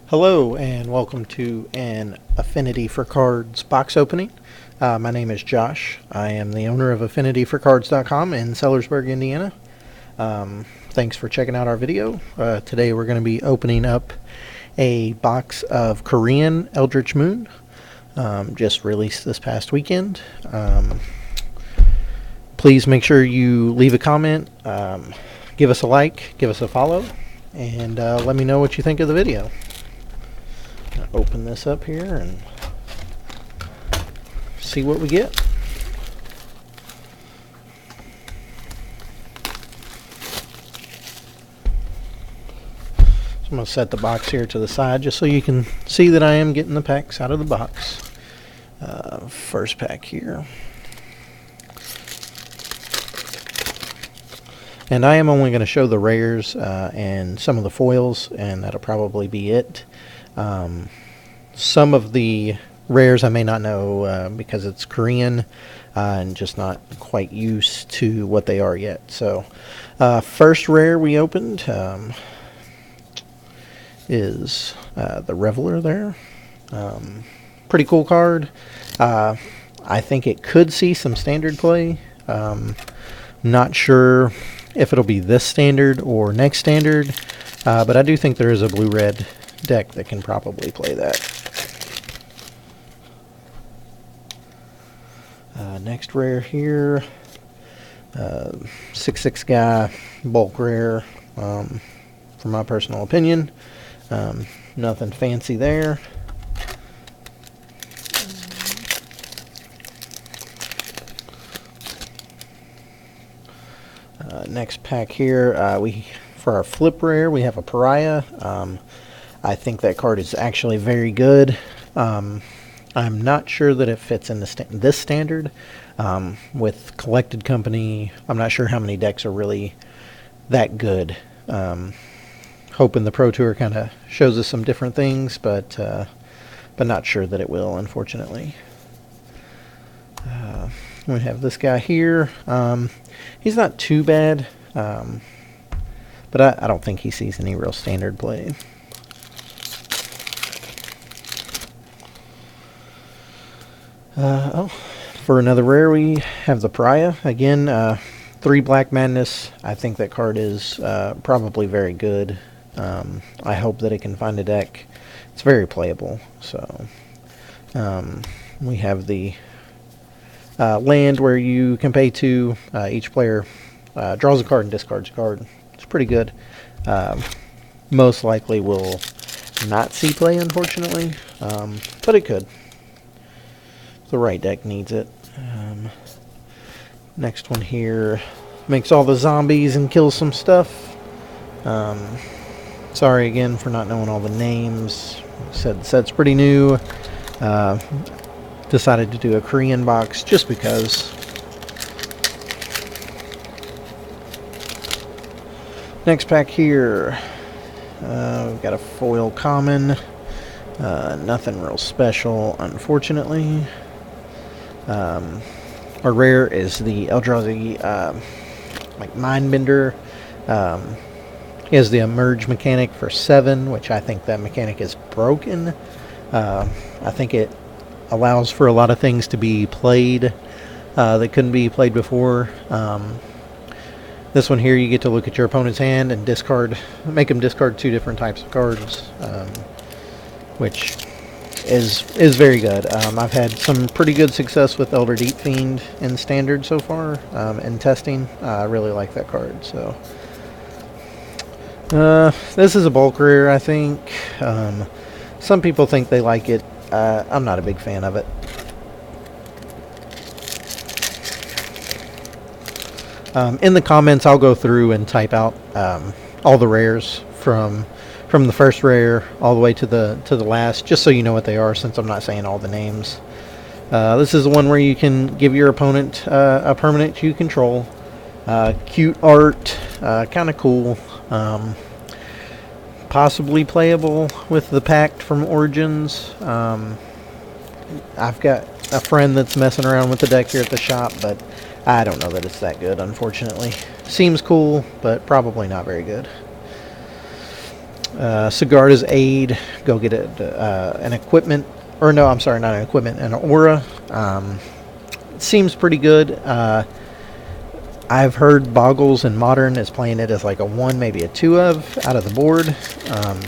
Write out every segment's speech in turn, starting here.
Hello and welcome to an Affinity for Cards box opening. My name is Josh. I am the owner of AffinityForCards.com in Sellersburg, Indiana. Thanks for checking out our video. Today we're going to be opening up a box of Korean Eldritch Moon, just released this past weekend. Please make sure you leave a comment, give us a like, give us a follow, and let me know what you think of the video. Open this up here and see what we get. So I'm going to set the box here to the side just so you can see that I am getting the packs out of the box. First pack here. And I am only going to show the rares and some of the foils, and that'll probably be it. Some of the rares I may not know because it's Korean and just not quite used to what they are yet. So first rare we opened is the Reveler there. Pretty cool card. I think it could see some standard play. Not sure if it'll be this standard or next standard, but I do think there is a blue-red deck that can probably play that. Next rare here, 6/6 guy, bulk rare, for my personal opinion. Nothing fancy there. Next pack here, for our flip rare, we have a Pariah. I think that card is actually very good. I'm not sure that it fits in this standard. With Collected Company, I'm not sure how many decks are really that good. Hoping the Pro Tour kind of shows us some different things, but not sure that it will, unfortunately. We have this guy here. He's not too bad, but I don't think he sees any real standard play. For another rare, we have the Pariah. Again, 3 Black Madness. I think that card is probably very good. I hope that it can find a deck. It's very playable. So we have the land where you can pay 2. Each player draws a card and discards a card. It's pretty good. Most likely will not see play, unfortunately, but it could. The right deck needs it. Next one here makes all the zombies and kills some stuff. Sorry again for not knowing all the names. Said the set's pretty new. Decided to do a Korean box just because. Next pack here, we've got a foil common. Nothing real special, unfortunately. Our rare is the Eldrazi Mindbender. He has the emerge mechanic for 7, which I think that mechanic is broken. I think it allows for a lot of things to be played that couldn't be played before. This one here, you get to look at your opponent's hand and make them discard 2 different types of cards, which is very good. I've had some pretty good success with Elder Deep Fiend in Standard so far, in testing. I really like that card. So this is a bulk rare, I think. Some people think they like it. I'm not a big fan of it. In the comments, I'll go through and type out all the rares from the first rare all the way to the last, just so you know what they are, since I'm not saying all the names. This is the one where you can give your opponent a permanent you control. Cute art, kind of cool. Possibly playable with the Pact from Origins. I've got a friend that's messing around with the deck here at the shop, but I don't know that it's that good, unfortunately. Seems cool, but probably not very good. Sigarda's Aid, go get an equipment, or no, I'm sorry, not an equipment, an aura. It seems pretty good. I've heard Boggles in Modern is playing it as like a 1, maybe a 2 out of the board,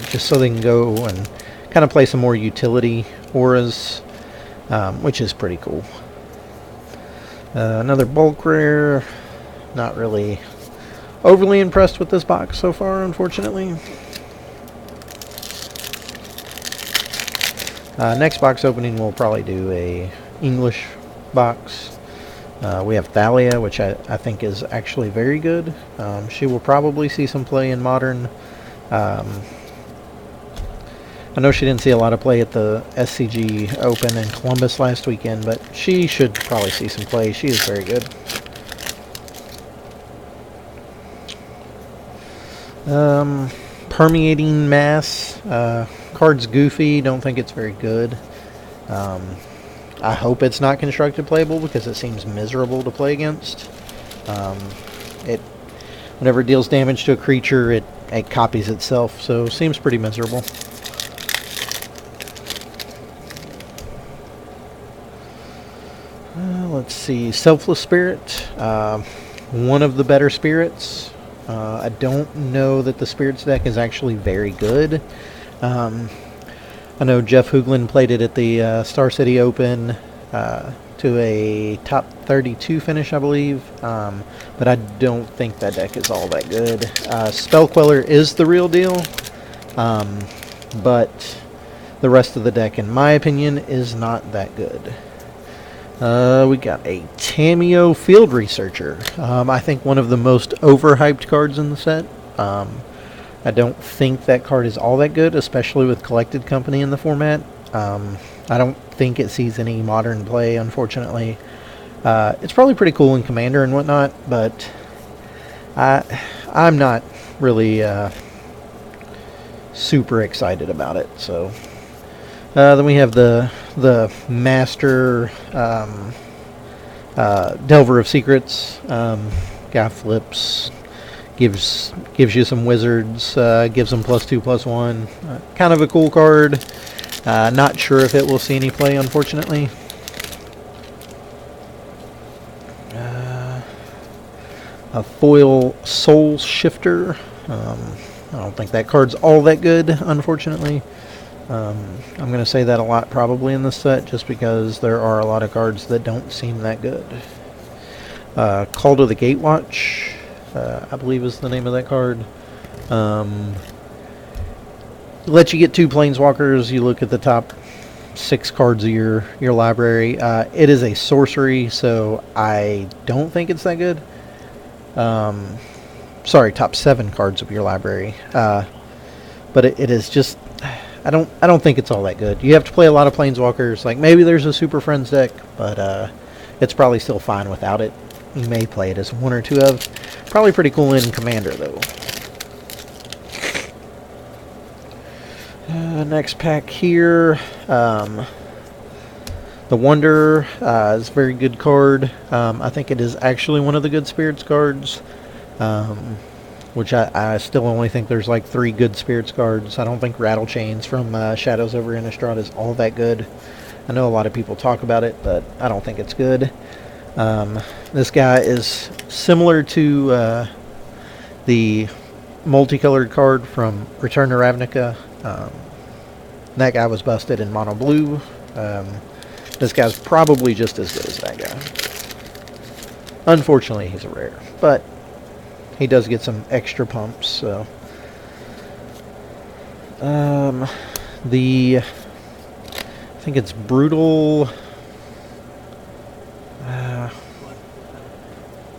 just so they can go and kind of play some more utility auras, which is pretty cool. Another bulk rare. Not really overly impressed with this box so far, unfortunately. Next box opening, we'll probably do a English box. We have Thalia, which I think is actually very good. She will probably see some play in Modern. I know she didn't see a lot of play at the SCG Open in Columbus last weekend, but she should probably see some play. She is very good. Permeating Mass. Card's goofy. Don't think it's very good. I hope it's not constructed playable because it seems miserable to play against. Whenever it deals damage to a creature, it copies itself, so it seems pretty miserable. Let's see, Selfless Spirit, one of the better spirits. I don't know that the spirits deck is actually very good. I know Jeff Hoogland played it at the Star City Open to a top 32 finish, I believe, but I don't think that deck is all that good. Spell Queller is the real deal, but the rest of the deck, in my opinion, is not that good. We got a Tamiyo Field Researcher. I think one of the most overhyped cards in the set. I don't think that card is all that good, especially with Collected Company in the format. I don't think it sees any modern play, unfortunately. It's probably pretty cool in Commander and whatnot, but I'm not really super excited about it. So then we have the Master Delver of Secrets. Guy flips. Gives you some wizards, gives them +2/+1. Kind of a cool card. Not sure if it will see any play, unfortunately. A foil Soul Shifter. I don't think that card's all that good, unfortunately. I'm going to say that a lot probably in this set, just because there are a lot of cards that don't seem that good. Call to the Gatewatch. I believe is the name of that card. Let you get 2 Planeswalkers. You look at the top 6 cards of your library. It is a sorcery, so I don't think it's that good. Sorry, top 7 cards of your library. But it is just, I don't think it's all that good. You have to play a lot of Planeswalkers. Like maybe there's a Super Friends deck, but it's probably still fine without it. You may play it as 1 or 2 of. Probably pretty cool in Commander, though. Next pack here. The Wanderer is a very good card. I think it is actually one of the good Spirits cards. Which I still only think there's like 3 good Spirits cards. I don't think Rattle Chains from Shadows over Innistrad is all that good. I know a lot of people talk about it, but I don't think it's good. This guy is similar to the multicolored card from Return to Ravnica. That guy was busted in mono blue. This guy's probably just as good as that guy. Unfortunately, he's a rare, but he does get some extra pumps. So I think it's Brutal.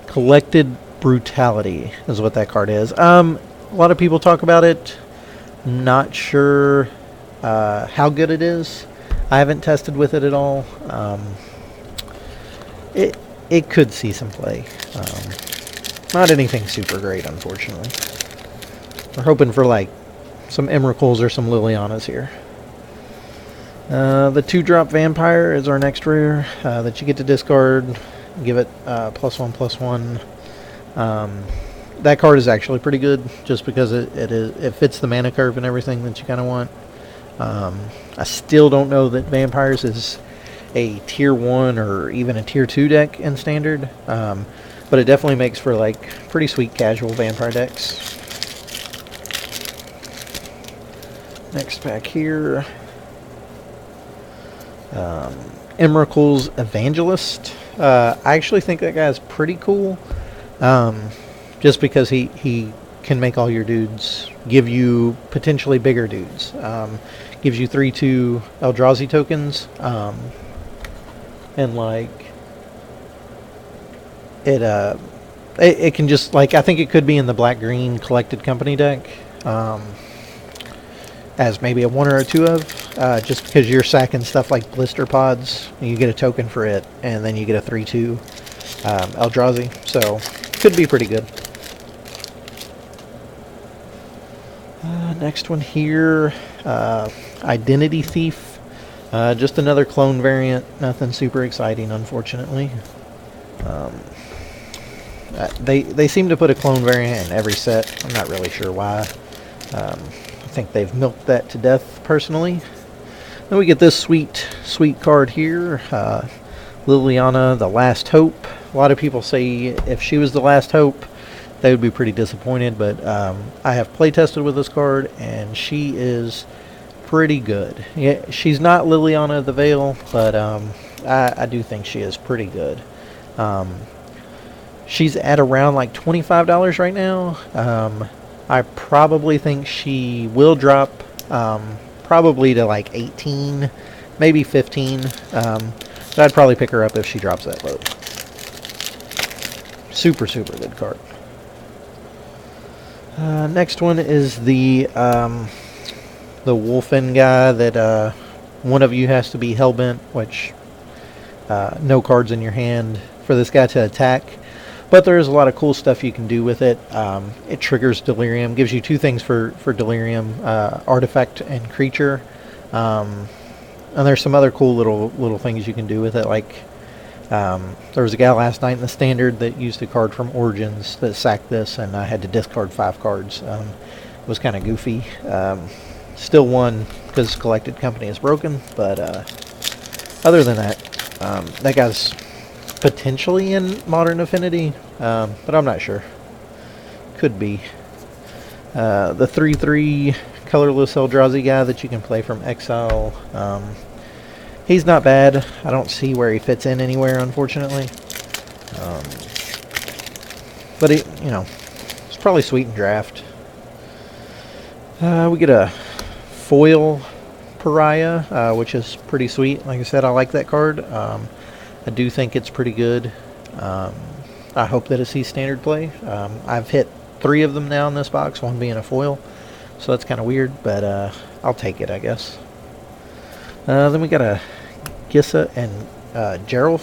Collected Brutality is what that card is. A lot of people talk about it. Not sure how good it is. I haven't tested with it at all. It could see some play. Not anything super great, unfortunately. We're hoping for like some Emrakuls or some Lilianas here. The 2-drop Vampire is our next rare that you get to discard. Give it +1/+1. that card is actually pretty good, just because it fits the mana curve and everything that you kind of want. I still don't know that Vampires is a tier 1 or even a tier 2 deck in Standard, but it definitely makes for like pretty sweet casual Vampire decks. Next pack here, Emrakul's Evangelist. I actually think that guy's pretty cool, just because he can make all your dudes give you potentially bigger dudes. Gives you 3/2 Eldrazi tokens, and like it can just, like, I think it could be in the black-green Collected Company deck, as maybe a 1 or a 2 of, just because you're sacking stuff like Blister Pods, and you get a token for it, and then you get a 3/2 Eldrazi, so could be pretty good. Next one here, Identity Thief. Just another clone variant. Nothing super exciting, unfortunately. They seem to put a clone variant in every set. I'm not really sure why. I think they've milked that to death, personally. Then we get this sweet card here. Liliana, the Last Hope. A lot of people say if she was the Last Hope, they would be pretty disappointed, but I have playtested with this card, and she is pretty good. Yeah, she's not Liliana of the Veil, but I do think she is pretty good. She's at around like $25 right now. I probably think she will drop probably to like 18, maybe 15. But I'd probably pick her up if she drops that low. Super good card. Next one is the Wolfen guy that one of you has to be Hellbent, which no cards in your hand for this guy to attack. But there is a lot of cool stuff you can do with it. It triggers Delirium, gives you 2 things for Delirium, Artifact and Creature. And there's some other cool little things you can do with it, like there was a guy last night in the Standard that used a card from Origins that sacked this, and I had to discard 5 cards. It was kind of goofy. Still won because Collected Company is broken, but other than that, that guy's potentially in Modern Affinity, but I'm not sure. Could be. The 3/3 colorless Eldrazi guy that you can play from Exile. He's not bad. I don't see where he fits in anywhere, unfortunately. But he, it's probably sweet in draft. We get a foil Pariah, which is pretty sweet. Like I said, I like that card. I do think it's pretty good. I hope that it sees standard play. I've hit 3 of them now in this box, 1 being a foil. So that's kind of weird, but I'll take it, I guess. Then we got a Gisa and Geralf.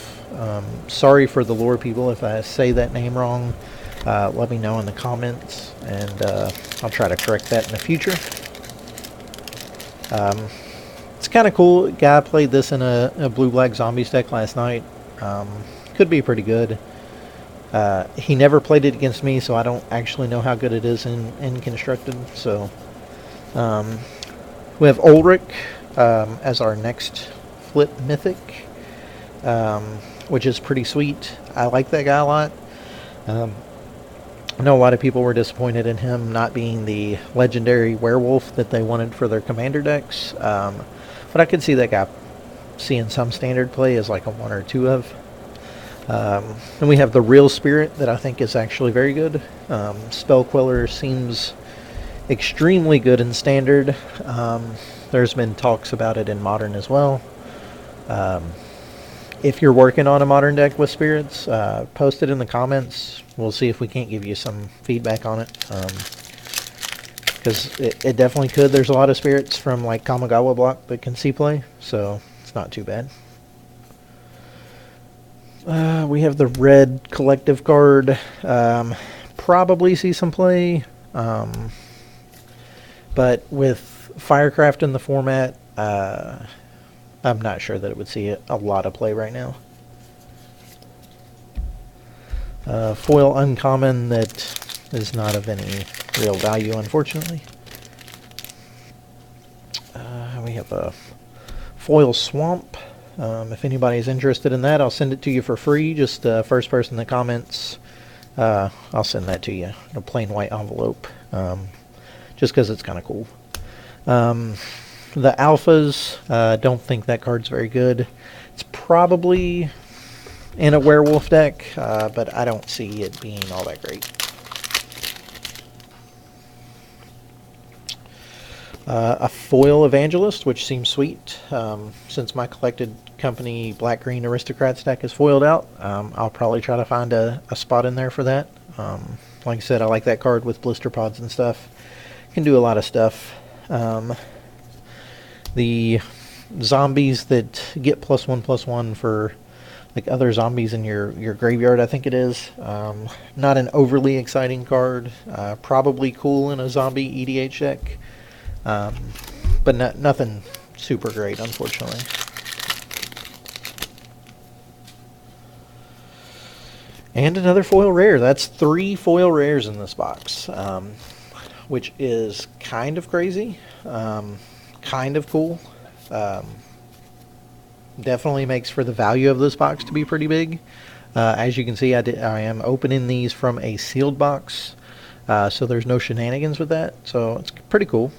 Sorry for the lore people if I say that name wrong. Let me know in the comments, and I'll try to correct that in the future. It's kind of cool. Guy played this in a blue-black zombies deck last night. Could be pretty good. He never played it against me, so I don't actually know how good it is in Constructed. So we have Ulrich as our next flip mythic, which is pretty sweet. I like that guy a lot. I know a lot of people were disappointed in him not being the legendary werewolf that they wanted for their commander decks, but I could see that guy seeing some standard play as like a 1 or 2 of. Then we have the Real Spirit that I think is actually very good. Spell Queller seems extremely good in standard. There's been talks about it in modern as well. If you're working on a modern deck with spirits, post it in the comments. We'll see if we can't give you some feedback on it. Because it definitely could. There's a lot of spirits from like Kamigawa block that can see play, so it's not too bad. We have the red collective card. Probably see some play. But with Firecraft in the format, I'm not sure that it would see a lot of play right now. Foil uncommon that is not of any real value, unfortunately. We have a foil swamp. If anybody's interested in that, I'll send it to you for free. Just first person that comments, I'll send that to you in a plain white envelope, just because it's kind of cool. The alphas, don't think that card's very good. It's probably in a werewolf deck, but I don't see it being all that great. A foil evangelist, which seems sweet. Since my collected company Black-Green Aristocrats deck is foiled out, I'll probably try to find a spot in there for that. Like I said, I like that card with blister pods and stuff. Can do a lot of stuff. The zombies that get +1/+1 for like other zombies in your graveyard, I think it is. Not an overly exciting card. Probably cool in a zombie EDH deck. But nothing super great, unfortunately. And another foil rare. That's 3 foil rares in this box, which is kind of crazy, kind of cool. Definitely makes for the value of this box to be pretty big. As you can see, I am opening these from a sealed box. So there's no shenanigans with that, so it's pretty cool.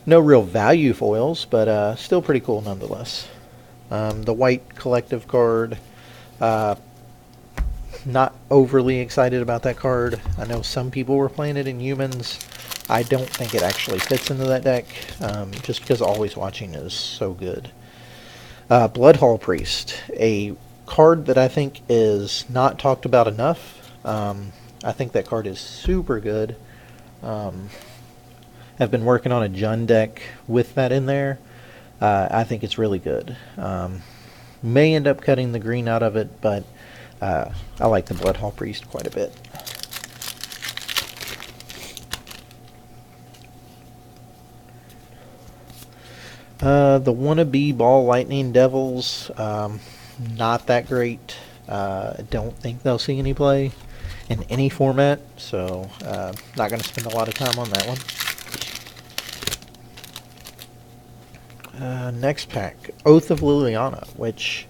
No real value foils, but still pretty cool nonetheless. The white collective card, not overly excited about that card. I know some people were playing it in humans. I don't think it actually fits into that deck, just because Always Watching is so good. Bloodhall Priest, a card that I think is not talked about enough. I think that card is super good. I've been working on a Jund deck with that in there. I think it's really good. May end up cutting the green out of it, but I like the Bloodhall Priest quite a bit. The Wannabe Ball Lightning Devils, not that great. I don't think they'll see any play in any format, so not going to spend a lot of time on that one. Next pack, Oath of Liliana, which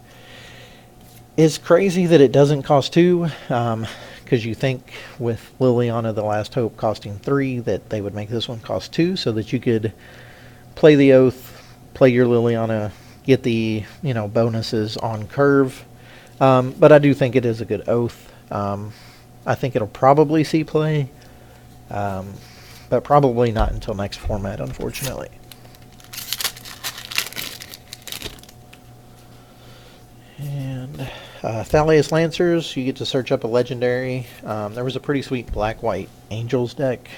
is crazy that it doesn't cost 2, because you think with Liliana the Last Hope costing 3 that they would make this one cost 2 so that you could play the Oath, play your Liliana, get the bonuses on curve. But I do think it is a good Oath. I think it'll probably see play, but probably not until next format, unfortunately. And Thalia's Lancers, you get to search up a legendary. There was a pretty sweet black-white Angels deck.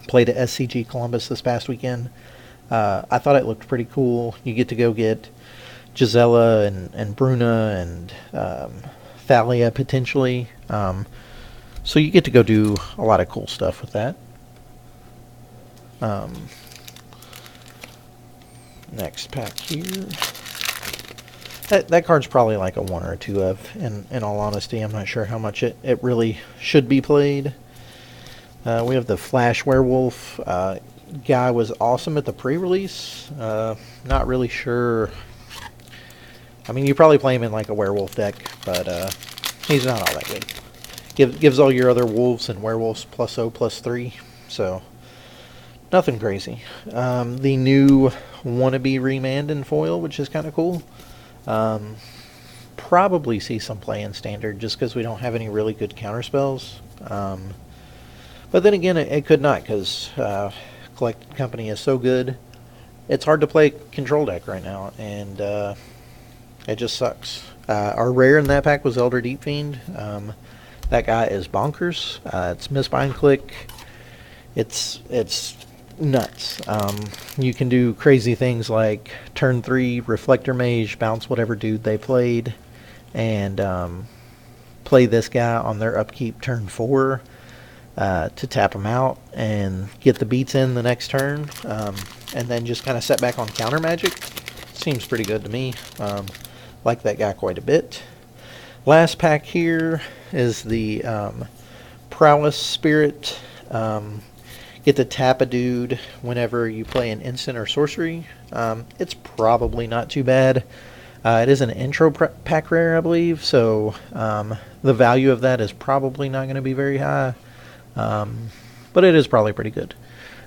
Played at SCG Columbus this past weekend. I thought it looked pretty cool. You get to go get Gisela and Bruna and Thalia potentially. So you get to go do a lot of cool stuff with that. Next pack here. That card's probably like a 1 or a 2 of, in all honesty. I'm not sure how much it really should be played. We have the Flash Werewolf. Guy was awesome at the pre-release. Not really sure. I mean, you probably play him in like a werewolf deck, but he's not all that good. Gives all your other wolves and werewolves +0/+3, so nothing crazy. The new Wannabe Remand in foil, which is kind of cool. Probably see some play in standard just because we don't have any really good counterspells. But then again, it could not, because Collected Company is so good. It's hard to play control deck right now, and it just sucks. Our rare in that pack was Elder Deep Fiend. That guy is bonkers. It's misbind click. It's nuts. You can do crazy things like turn 3 Reflector Mage, bounce whatever dude they played, and play this guy on their upkeep turn 4 to tap them out and get the beats in the next turn, and then just kind of set back on counter magic. Seems pretty good to me. Like that guy quite a bit. Last pack here is the Prowess Spirit. Get to tap a dude whenever you play an instant or sorcery. It's probably not too bad. It is an intro pack rare, I believe, so the value of that is probably not going to be very high, but it is probably pretty good.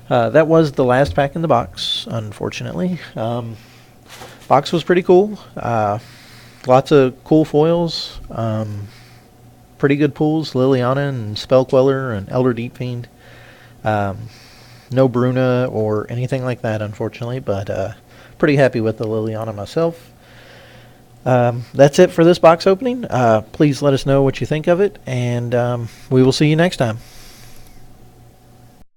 That was the last pack in the box, unfortunately. Box was pretty cool. Lots of cool foils. Pretty good pulls. Liliana and Spellqueller and Elder Deep Fiend. No Bruna or anything like that, unfortunately, but pretty happy with the Liliana myself. That's it for this box opening. Please let us know what you think of it, and we will see you next time.